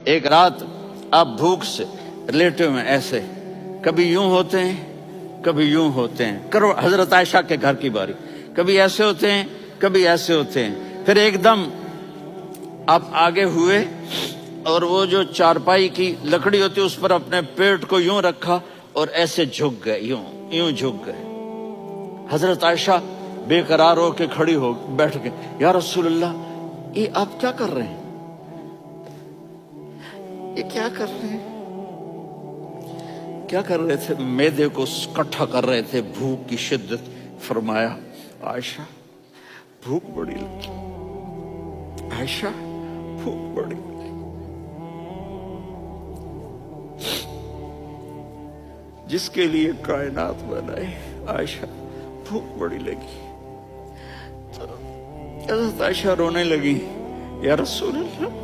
ایک رات آپ بھوک سے لیٹے ہوئے ایسے کبھی یوں ہوتے ہیں کبھی یوں ہوتے ہیں. کرو حضرت عائشہ کے گھر کی باری. کبھی ایسے ہوتے ہیں کبھی ایسے ہوتے ہیں. پھر ایک دم آپ آگے ہوئے اور وہ جو چارپائی کی لکڑی ہوتی اس پر اپنے پیٹ کو یوں رکھا اور ایسے جھک گئے, یوں جھک گئے. حضرت عائشہ بے قرار ہو کے کھڑی ہو بیٹھ گئے. یا رسول اللہ یہ آپ کیا کر رہے ہیں؟ یہ کیا کر رہے ہیں؟ کیا کر رہے تھے؟ معدے کو کٹھا کر رہے تھے, بھوک کی شدت. فرمایا عائشہ بھوک بڑی لگی, عائشہ بھوک بڑی لگی. جس کے لیے کائنات بنائے عائشہ بھوک بڑی لگی. تو حضرت عائشہ رونے لگی. یا رسول اللہ